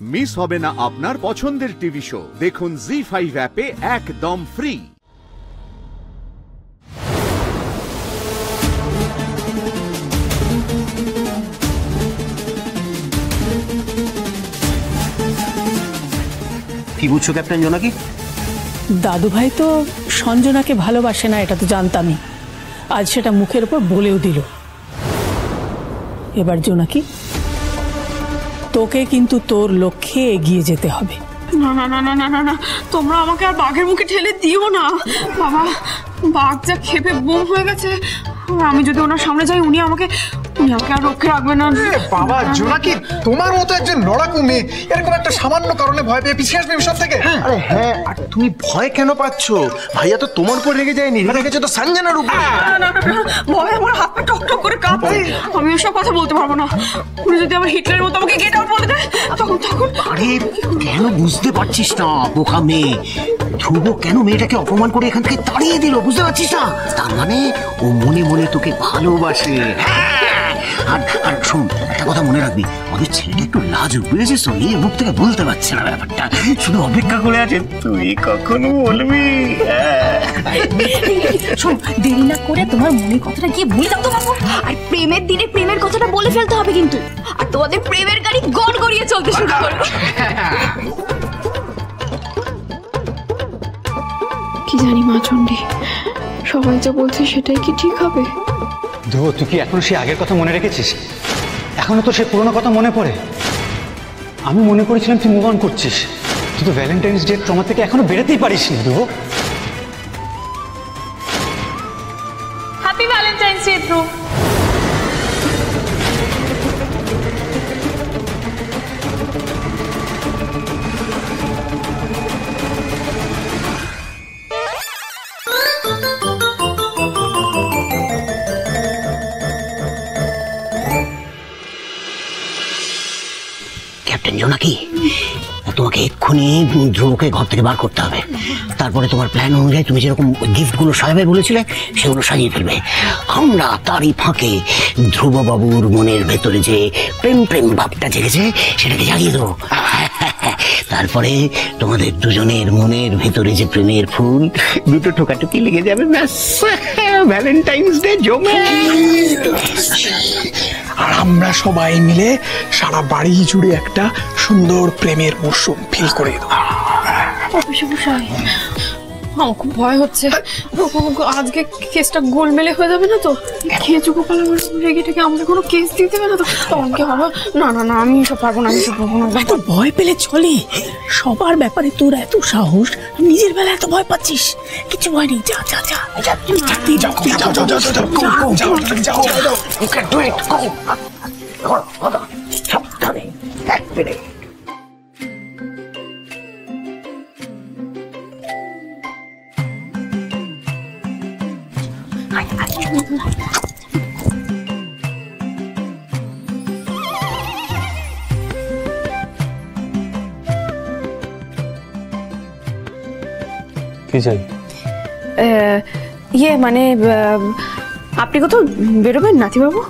Miss হবে না আপনার পছন্দের টিভি শো। দেখুন জি5 অ্যাপে একদম ফ্রি। কি বুঝছো ক্যাপ্টেন জোনাকি? দাদু ভাই তো সঞ্জনাকে ভালোবাসে না, এটা তো জানতামই। আজ সেটা মুখের উপর বলেও দিল। এবার জোনাকি, তোকে কিন্তু তোর লক্ষ্যে এগিয়ে যেতে হবে। না না না না না না না, তোমরা আমাকে আর বাঘের মুখে ঠেলে দিও না বাবা। বাঘ যা খেপে বোম হয়ে গেছে, আমি যদি ওনার সামনে যাই উনি আমাকে আর রক্ষে রাখবে না। বাবা জোনাকি, তোমার মতো একজন লড়াকু মেয়ে এরকম একটা সামান্য কারণে ভয় পেয়ে পিছিয়ে আসবে সব থেকে? আরে হ্যাঁ, আর তুমি ভয় কেন পাচ্ছ? ভাইয়া তো তোমার উপর রেগে যায়নি, রেগেছে তো সঞ্জনার উপর। ভয় আমার হাত পা টক টক করে কাঁপছে। আমি ওসব কথা বলতে পারবো না। উনি যদি আমার হিটলারের মতো আমাকে গেট আউট বলে দেয় তখন। আরে কেন বুঝতে পারছিস না বোকা মেয়ে? ধ্রুব কেন মেয়েটাকে অপমান করে এখান থেকে তাড়িয়ে দিল, বুঝতে পারছিস না? তার মানে ও মনে মনে তোকে ভালোবাসে। আর শোন, একটা কথা মনে রাখবি, আমাদের ছেলেটা একটু লাজুক, বুঝেছিস তো? এই মুখ থেকে বলতে পারছে না ব্যাপারটা, শুধু অপেক্ষা করে আছে তুই কখনো বলবি। শোন, দেরি না করে তোমার মনের কথাটা গিয়ে বলে দাও তো বাবু। আর প্রেমের দিনে প্রেমের কথাটা বলে ফেলতে হবে কিন্তু, আর তোমাদের প্রেমের গাড়ি গড়গড়িয়ে চলতে শুরু করবে। কি জানি মা চণ্ডী, সবাই যা বলছে সেটাই কি ঠিক হবে? ধ্রুব, তুই কি এখনো সেই আগের কথা মনে রেখেছিস? এখনো তো সেই পুরোনো কথা মনে পড়ে? আমি মনে করেছিলাম তুই মুভ অন করছিস। তুই তো ভ্যালেন্টাইন্স ডে ট্রমা থেকে এখনো বেরোতেই পারিস নি ধ্রুব। হ্যাপি ভ্যালেন্টাইন্স ডে ধ্রুব। ক্যাপ্টেন জোনাকি, তোমাকে এক্ষুনি ধ্রুবকে ঘর থেকে বার করতে হবে। তারপরে তোমার প্ল্যান অনুযায়ী তুমি যেরকম গিফটগুলো সাজাবে বলেছিলে সেগুলো সাজিয়ে ফেলবে। আমরা তারই ফাঁকে ধ্রুববাবুর মনের ভেতরে যে প্রেম প্রেম ভাবটা জেগেছে সেটাকে জাগিয়ে দেবো। তারপরে তোমাদের দুজনের মনের ভেতরে যে প্রেমের ফুল, দুটো ঠোকাটুকি লেগে যাবে, ব্যাস ভ্যালেন্টাইন্স ডে জমে। আর আমরা সবাই মিলে সারা বাড়ি জুড়ে একটা সুন্দর প্রেমের মরশুম ফিল করে দেবো। আমার খুব ভয় হচ্ছে, আজকে কেসটা গোলমেলে হয়ে যাবে না তো? খেয়েছো গোপাল আমার রেগেটাকে আমাকে কোনো কেস দিয়ে দেবে না তো? তখন কি হবে? না না না, আমি এসব পারবো না, আমি এসব পারবো না। এত ভয় পেলে চলে? সবার ব্যাপারে তোর এত সাহস, নিজের বেলায় এত ভয় পাচ্ছিস? কিছু ভয় নেই, যা যা যা। কি চাই? মানে আপনি কোথাও বেরোবেন নাতিবাবু?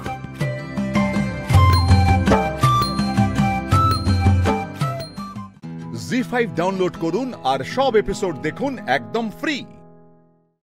জি5 ডাউনলোড করুন আর সব এপিসোড দেখুন একদম ফ্রি।